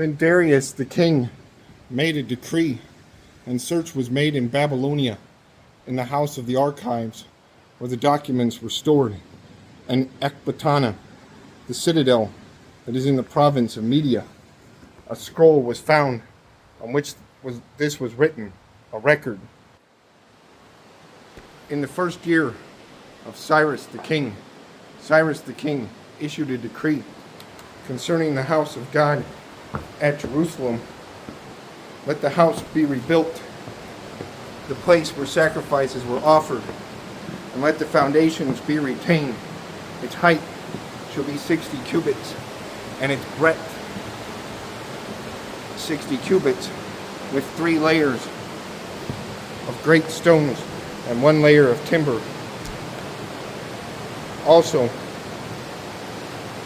Then Darius the king made a decree, and search was made in Babylonia, in the house of the archives, where the documents were stored, and Ecbatana, the citadel that is in the province of Media. A scroll was found on which this was written, a record. In the first year of Cyrus the king issued a decree concerning the house of God at Jerusalem. Let the house be rebuilt, the place where sacrifices were offered, and let the foundations be retained. Its height shall be 60 cubits, and its breadth 60 cubits, with 3 layers of great stones and 1 layer of timber. Also,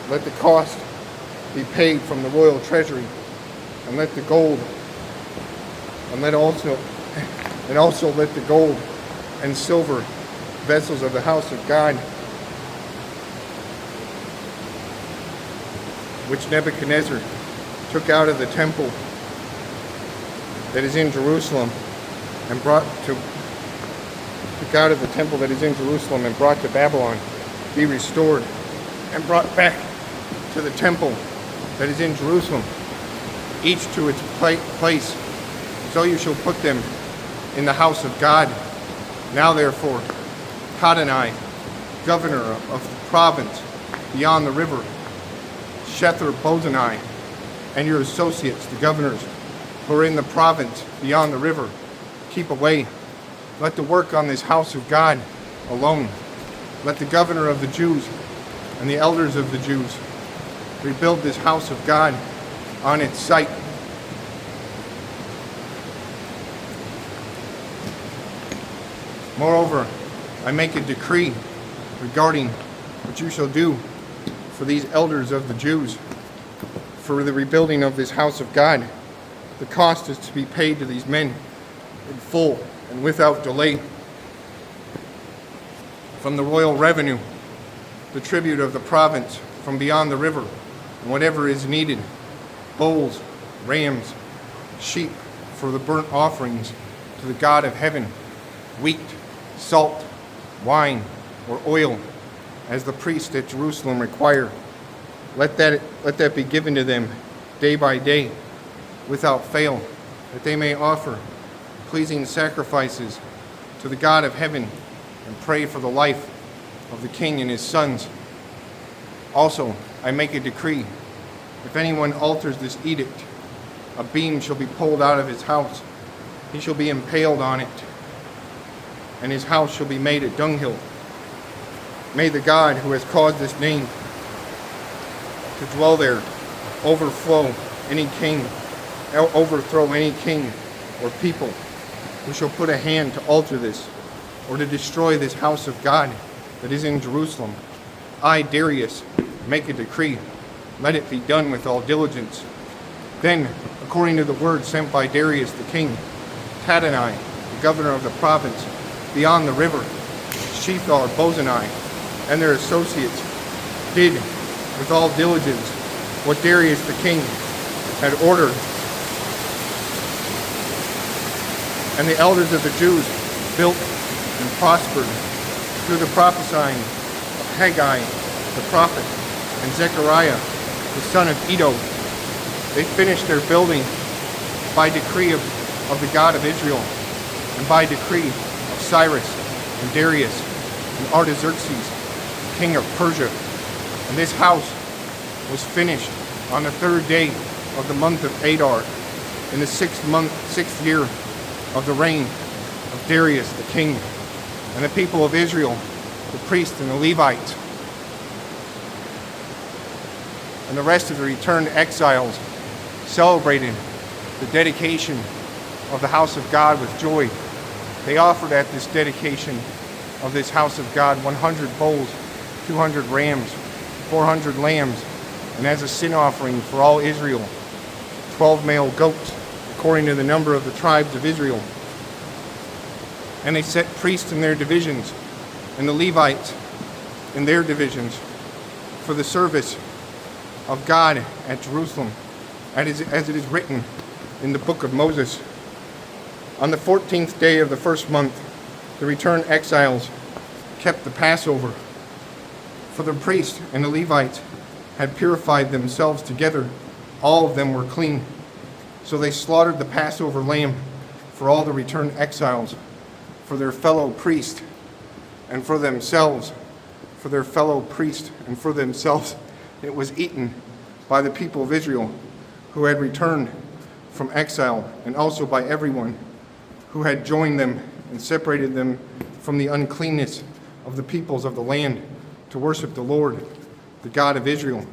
let the cost be paid from the royal treasury, and let the gold, and also let the gold and silver vessels of the house of God, which Nebuchadnezzar took out of the temple that is in Jerusalem and brought to Babylon, be restored and brought back to the temple that is in Jerusalem, each to its place. So you shall put them in the house of God. Now therefore, Adonai, governor of the province beyond the river, Shether-Bozenai, and your associates, the governors, who are in the province beyond the river, keep away. Let the work on this house of God alone. Let the governor of the Jews and the elders of the Jews rebuild this house of God on its site. Moreover, I make a decree regarding what you shall do for these elders of the Jews for the rebuilding of this house of God. The cost is to be paid to these men in full and without delay from the royal revenue, the tribute of the province from beyond the river, and whatever is needed, bulls, rams, sheep for the burnt offerings to the God of heaven, wheat, salt, wine, or oil, as the priests at Jerusalem require. Let that be given to them day by day, without fail, that they may offer pleasing sacrifices to the God of heaven and pray for the life of the king and his sons. Also, I make a decree: if anyone alters this edict, a beam shall be pulled out of his house. He shall be impaled on it, and his house shall be made a dunghill. May the God who has caused this name to dwell there overthrow any king or people who shall put a hand to alter this or to destroy this house of God that is in Jerusalem. I, Darius, make a decree. Let it be done with all diligence. Then, according to the word sent by Darius the king, Adonai, the governor of the province beyond the river, Shethar-Bozenai, and their associates did with all diligence what Darius the king had ordered. And the elders of the Jews built and prospered through the prophesying of Haggai the prophet and Zechariah the son of Iddo. They finished their building by decree of the God of Israel, and by decree of Cyrus and Darius and Artaxerxes, king of Persia. And this house was finished on the 3rd day of the month of Adar, in the 6th year of the reign of Darius the king. And the people of Israel, the priests and the Levites, and the rest of the returned exiles celebrated the dedication of the house of God with joy. They offered at this dedication of this house of God 100 bulls, 200 rams, 400 lambs, and as a sin offering for all Israel, 12 male goats, according to the number of the tribes of Israel. And they set priests in their divisions, and the Levites in their divisions, for the service of God at Jerusalem, as it is written in the book of Moses. On the 14th day of the first month, the returned exiles kept the Passover, for the priest and the Levites had purified themselves together. All of them were clean. So they slaughtered the Passover lamb for all the returned exiles, for their fellow priest, and for themselves, for their fellow priest, and for themselves. It was eaten by the people of Israel who had returned from exile, and also by everyone who had joined them and separated them from the uncleanness of the peoples of the land to worship the Lord, the God of Israel.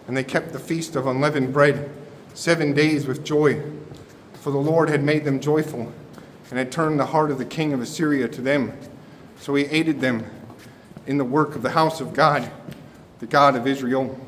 And they kept the feast of unleavened bread 7 days with joy, for the Lord had made them joyful and had turned the heart of the king of Assyria to them. So he aided them in the work of the house of God, the God of Israel.